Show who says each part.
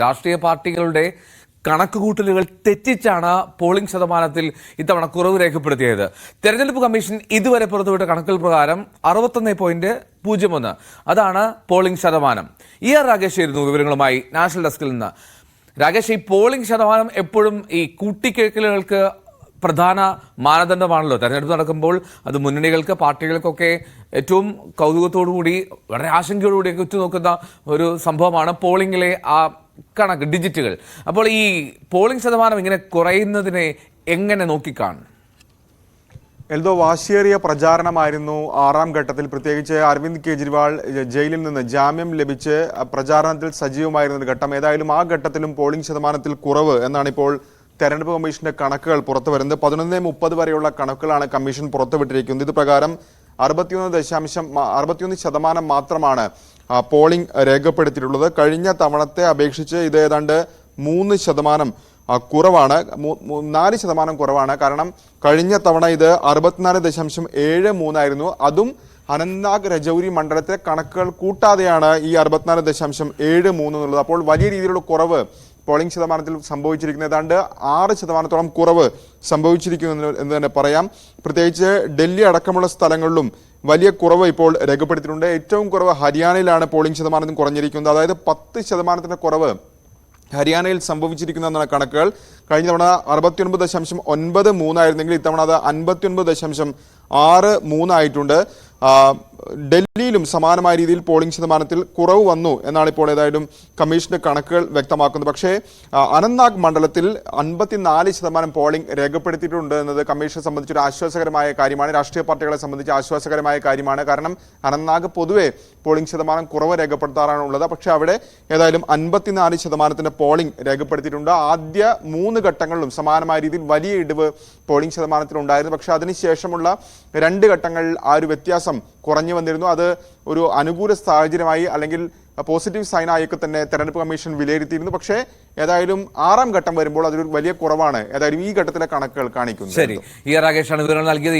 Speaker 1: രാഷ്ട്രീയ പാർട്ടികളുടെ കണക്കുകൂട്ടലുകൾ തെറ്റിച്ചാണ് പോളിംഗ് ശതമാനത്തിൽ ഇത്തവണ കുറവ് രേഖപ്പെടുത്തിയത്. തെരഞ്ഞെടുപ്പ് കമ്മീഷൻ ഇതുവരെ പുറത്തുവിട്ട കണക്കുകൾ പ്രകാരം 61.01 അതാണ് പോളിംഗ് ശതമാനം. ആർ രാകേഷ് ആയിരുന്നു വിവരങ്ങളുമായി നാഷണൽ ഡെസ്കിൽ നിന്ന്. രാകേഷ്, ഈ പോളിംഗ് ശതമാനം എപ്പോഴും ഈ കൂട്ടിക്കേൾക്കലുകൾക്ക് പ്രധാന മാനദണ്ഡമാണല്ലോ. തെരഞ്ഞെടുപ്പ് നടക്കുമ്പോൾ അത് മുന്നണികൾക്ക്, പാർട്ടികൾക്കൊക്കെ ഏറ്റവും കൗതുകത്തോടുകൂടി വളരെ ആശങ്കയോടുകൂടിയൊക്കെ ഉറ്റുനോക്കുന്ന ഒരു സംഭവമാണ് പോളിംഗിലെ ആ കണക്ക്, ഡിജിറ്റുകൾ. അപ്പോൾ ഈ പോളിംഗ് ശതമാനം ഇങ്ങനെ കുറയുന്നതിനെ എങ്ങനെ നോക്കിക്കാണും?
Speaker 2: എൽദോ, വാശിയേറിയ പ്രചാരണമായിരുന്നു ആറാം ഘട്ടത്തിൽ. പ്രത്യേകിച്ച് അരവിന്ദ് കെജ്രിവാൾ ജയിലിൽ നിന്ന് ജാമ്യം ലഭിച്ച് പ്രചാരണത്തിൽ സജീവമായിരുന്ന ഒരു ഘട്ടം. ഏതായാലും ആ ഘട്ടത്തിലും പോളിംഗ് ശതമാനത്തിൽ കുറവ് എന്നാണ് ഇപ്പോൾ തെരഞ്ഞെടുപ്പ് കമ്മീഷന്റെ കണക്കുകൾ പുറത്തു വരുന്നത്. 11:30 വരെയുള്ള കണക്കുകളാണ് കമ്മീഷൻ പുറത്തുവിട്ടിരിക്കുന്നത്. ഇത് പ്രകാരം 61% മാത്രമാണ് പോളിംഗ് രേഖപ്പെടുത്തിയിട്ടുള്ളത്. കഴിഞ്ഞ തവണത്തെ അപേക്ഷിച്ച് ഇത് ഏതാണ്ട് 3% കുറവാണ്, 4% കുറവാണ്. കാരണം കഴിഞ്ഞ തവണ ഇത് 64.73 ആയിരുന്നു. അതും അനന്ത്നാഗ് രജൌരി മണ്ഡലത്തിലെ കണക്കുകൾ കൂട്ടാതെയാണ് ഈ 64.73 എന്നുള്ളത്. അപ്പോൾ വലിയ രീതിയിലുള്ള കുറവ് പോളിംഗ് ശതമാനത്തിൽ സംഭവിച്ചിരിക്കുന്നത്. ഏതാണ്ട് 6% കുറവ് സംഭവിച്ചിരിക്കുന്നു എന്ന് തന്നെ പറയാം. പ്രത്യേകിച്ച് ഡൽഹി അടക്കമുള്ള സ്ഥലങ്ങളിലും വലിയ കുറവ് ഇപ്പോൾ രേഖപ്പെടുത്തിയിട്ടുണ്ട്. ഏറ്റവും കുറവ് ഹരിയാനയിലാണ് പോളിംഗ് ശതമാനം കുറഞ്ഞിരിക്കുന്നത്. അതായത് 10% കുറവ് ഹരിയാനയിൽ സംഭവിച്ചിരിക്കുന്നതെന്നാണ് കണക്കുകൾ. കഴിഞ്ഞ തവണ 69.93 ആയിരുന്നെങ്കിൽ ഇത്തവണ അത് 59.63 ആയിട്ടുണ്ട്. ഡൽഹിയിലും സമാനമായ രീതിയിൽ പോളിംഗ് ശതമാനത്തിൽ കുറവ് വന്നു എന്നാണ് ഇപ്പോൾ ഏതായാലും കമ്മീഷന്റെ കണക്കുകൾ വ്യക്തമാക്കുന്നത്. പക്ഷേ അനന്ത്നാഗ് മണ്ഡലത്തിൽ 54% പോളിംഗ് രേഖപ്പെടുത്തിയിട്ടുണ്ട് എന്നത് കമ്മീഷനെ സംബന്ധിച്ചൊരു ആശ്വാസകരമായ കാര്യമാണ്. രാഷ്ട്രീയ പാർട്ടികളെ സംബന്ധിച്ച് ആശ്വാസകരമായ കാര്യമാണ്. കാരണം അനന്ത്നാഗ് പൊതുവെ പോളിംഗ് ശതമാനം കുറവ് രേഖപ്പെടുത്താറാണുള്ളത്. പക്ഷേ അവിടെ ഏതായാലും 54% പോളിംഗ് രേഖപ്പെടുത്തിയിട്ടുണ്ട്. ആദ്യ 3 ഘട്ടങ്ങളിലും സമാനമായ രീതിയിൽ വലിയ ഇടിവ് പോളിംഗ് ശതമാനത്തിൽ ഉണ്ടായിരുന്നു. പക്ഷേ അതിനുശേഷമുള്ള 2 ഘട്ടങ്ങളിൽ ആ ഒരു വ്യത്യാസം കുറഞ്ഞു വന്നിരുന്നു. അത് ഒരു അനുകൂല സാഹചര്യമായി അല്ലെങ്കിൽ പോസിറ്റീവ് സൈനായൊക്കെ തന്നെ തെരഞ്ഞെടുപ്പ് കമ്മീഷൻ വിലയിരുത്തിയിരുന്നു. പക്ഷേ ഏതായാലും 6ാം ഘട്ടം വരുമ്പോൾ അതൊരു വലിയ കുറവാണ് ഏതായാലും ഈ ഘട്ടത്തിലെ കണക്കുകൾ കാണിക്കുന്നത്.
Speaker 1: ശരി, ആർ രാകേഷാണ് വിവരങ്ങൾ നൽകിയത്.